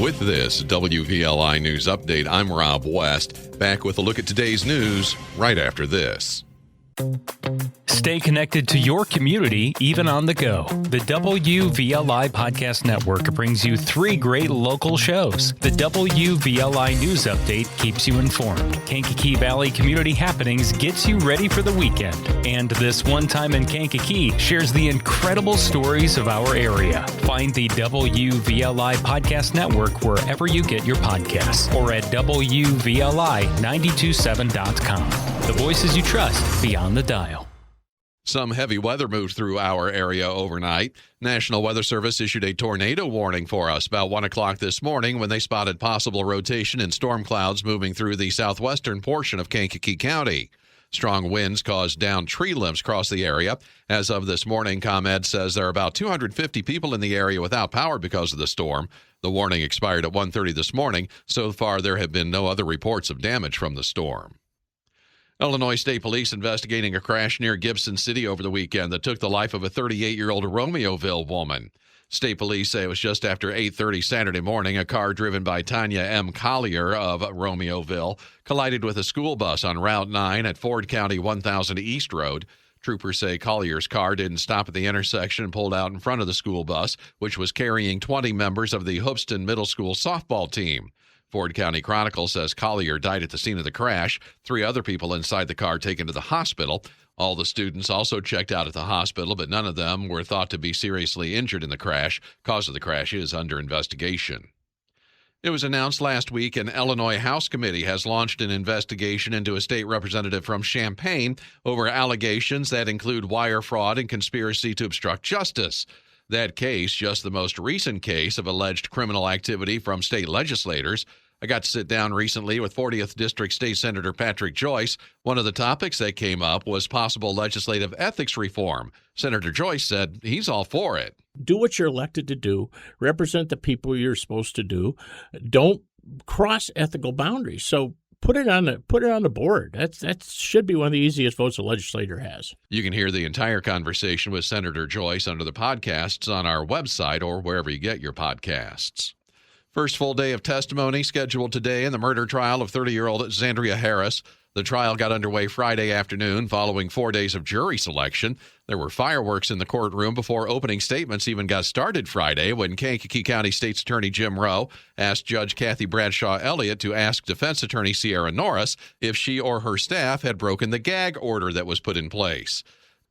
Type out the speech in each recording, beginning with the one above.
With this WVLI News Update, I'm Rob West, back with a look at today's news right after this. Stay connected to your community, even on the go. The WVLI Podcast Network brings you 3 great local shows. The WVLI News Update keeps you informed. Kankakee Valley Community Happenings gets you ready for the weekend. And This One Time in Kankakee shares the incredible stories of our area. Find the WVLI Podcast Network wherever you get your podcasts or at WVLI927.com. The voices you trust beyond the dial. Some heavy weather moved through our area overnight. National Weather Service issued a tornado warning for us about 1 o'clock this morning when they spotted possible rotation in storm clouds moving through the southwestern portion of Kankakee County. Strong winds caused downed tree limbs across the area. As of this morning, ComEd says there are about 250 people in the area without power because of the storm. The warning expired at 1:30 this morning. So far, there have been no other reports of damage from the storm. Illinois State Police investigating a crash near Gibson City over the weekend that took the life of a 38-year-old Romeoville woman. State police say it was just after 8:30 Saturday morning. A car driven by Tanya M. Collier of Romeoville collided with a school bus on Route 9 at Ford County 1000 East Road. Troopers say Collier's car didn't stop at the intersection and pulled out in front of the school bus, which was carrying 20 members of the Hoopeston Middle School softball team. Ford County Chronicle says Collier died at the scene of the crash. 3 other people inside the car taken to the hospital. All the students also checked out at the hospital, but none of them were thought to be seriously injured in the crash. Cause of the crash is under investigation. It was announced last week an Illinois House committee has launched an investigation into a state representative from Champaign over allegations that include wire fraud and conspiracy to obstruct justice. That case, just the most recent case of alleged criminal activity from state legislators. I got to sit down recently with 40th District State Senator Patrick Joyce. One of the topics that came up was possible legislative ethics reform. Senator Joyce said he's all for it. Do what you're elected to do. Represent the people you're supposed to do. Don't cross ethical boundaries. So put it on the board. That should be one of the easiest votes a legislator has. You can hear the entire conversation with Senator Joyce under the podcasts on our website or wherever you get your podcasts. First full day of testimony scheduled today in the murder trial of 30-year-old Xandria Harris. The trial got underway Friday afternoon following 4 days of jury selection. There were fireworks in the courtroom before opening statements even got started Friday when Kankakee County State's Attorney Jim Rowe asked Judge Kathy Bradshaw Elliott to ask defense attorney Sierra Norris if she or her staff had broken the gag order that was put in place.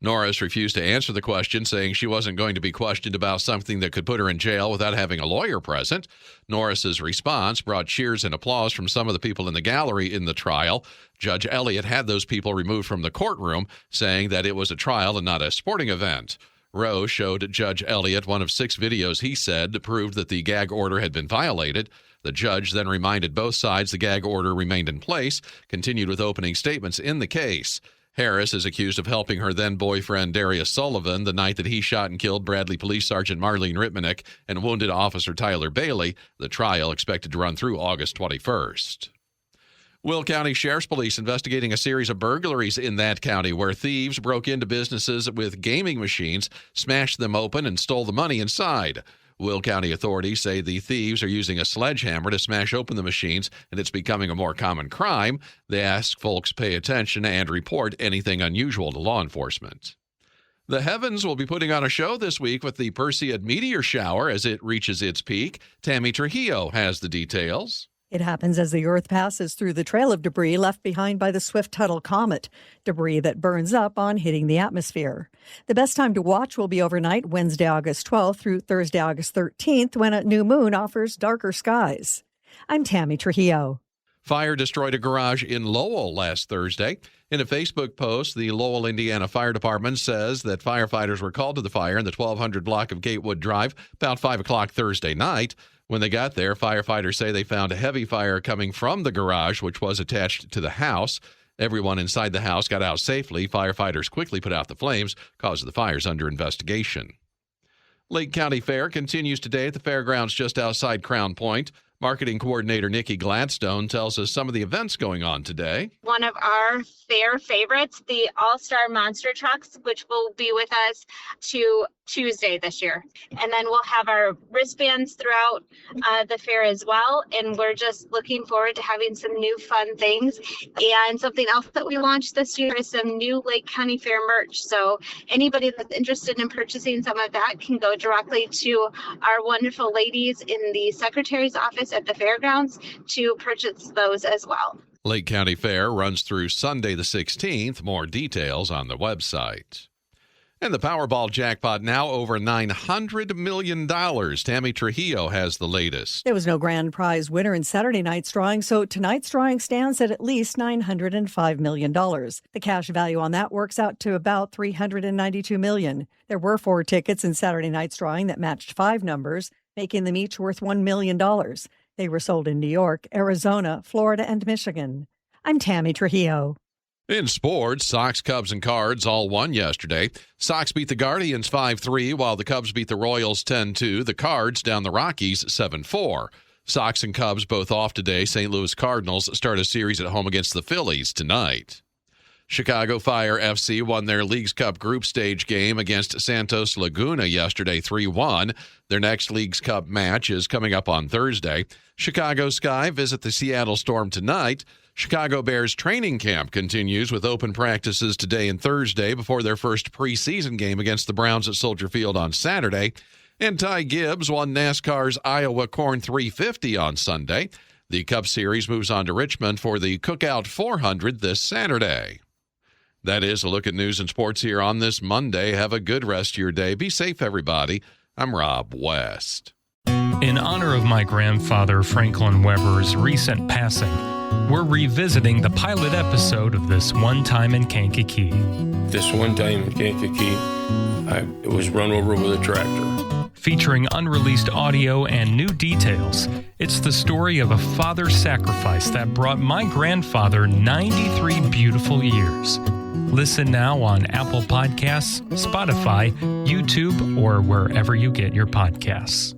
Norris refused to answer the question, saying she wasn't going to be questioned about something that could put her in jail without having a lawyer present. Norris's response brought cheers and applause from some of the people in the gallery in the trial. Judge Elliott had those people removed from the courtroom, saying that it was a trial and not a sporting event. Rowe showed Judge Elliott one of 6 videos he said proved that the gag order had been violated. The judge then reminded both sides the gag order remained in place, continued with opening statements in the case. Harris is accused of helping her then-boyfriend Darius Sullivan the night that he shot and killed Bradley Police Sergeant Marlene Ritmanick and wounded Officer Tyler Bailey. The trial expected to run through August 21st. Will County Sheriff's Police investigating a series of burglaries in that county where thieves broke into businesses with gaming machines, smashed them open, and stole the money inside. Will County authorities say the thieves are using a sledgehammer to smash open the machines, and it's becoming a more common crime. They ask folks pay attention and report anything unusual to law enforcement. The heavens will be putting on a show this week with the Perseid meteor shower as it reaches its peak. Tammy Trujillo has the details. It happens as the Earth passes through the trail of debris left behind by the Swift-Tuttle comet, debris that burns up on hitting the atmosphere. The best time to watch will be overnight, Wednesday, August 12th through Thursday, August 13th, when a new moon offers darker skies. I'm Tammy Trujillo. Fire destroyed a garage in Lowell last Thursday. In a Facebook post, the Lowell, Indiana Fire Department says that firefighters were called to the fire in the 1200 block of Gatewood Drive about 5 o'clock Thursday night. When they got there, firefighters say they found a heavy fire coming from the garage, which was attached to the house. Everyone inside the house got out safely. Firefighters quickly put out the flames. Cause of the fire is under investigation. Lake County Fair continues today at the fairgrounds just outside Crown Point. Marketing coordinator Nikki Gladstone tells us some of the events going on today. One of our fair favorites, the All-Star Monster Trucks, which will be with us to Tuesday this year. And then we'll have our wristbands throughout the fair as well. And we're just looking forward to having some new fun things. And something else that we launched this year is some new Lake County Fair merch. So anybody that's interested in purchasing some of that can go directly to our wonderful ladies in the secretary's office at the fairgrounds to purchase those as well. Lake County Fair runs through Sunday the 16th. More details on the website. And the Powerball jackpot now over $900 million. Tammy Trujillo has the latest. There was no grand prize winner in Saturday night's drawing, so tonight's drawing stands at least $905 million. The cash value on that works out to about $392 million. There were 4 tickets in Saturday night's drawing that matched 5 numbers, making them each worth $1 million. They were sold in New York, Arizona, Florida, and Michigan. I'm Tammy Trujillo. In sports, Sox, Cubs, and Cards all won yesterday. Sox beat the Guardians 5-3, while the Cubs beat the Royals 10-2. The Cards down the Rockies 7-4. Sox and Cubs both off today. St. Louis Cardinals start a series at home against the Phillies tonight. Chicago Fire FC won their Leagues Cup group stage game against Santos Laguna yesterday 3-1. Their next Leagues Cup match is coming up on Thursday. Chicago Sky visit the Seattle Storm tonight. Chicago Bears training camp continues with open practices today and Thursday before their first preseason game against the Browns at Soldier Field on Saturday. And Ty Gibbs won NASCAR's Iowa Corn 350 on Sunday. The Cup Series moves on to Richmond for the Cookout 400 this Saturday. That is a look at news and sports here on this Monday. Have a good rest of your day. Be safe, everybody. I'm Rob West. In honor of my grandfather, Franklin Weber's recent passing, we're revisiting the pilot episode of This One Time in Kankakee. This one time in Kankakee, I was run over with a tractor. Featuring unreleased audio and new details, it's the story of a father's sacrifice that brought my grandfather 93 beautiful years. Listen now on Apple Podcasts, Spotify, YouTube, or wherever you get your podcasts.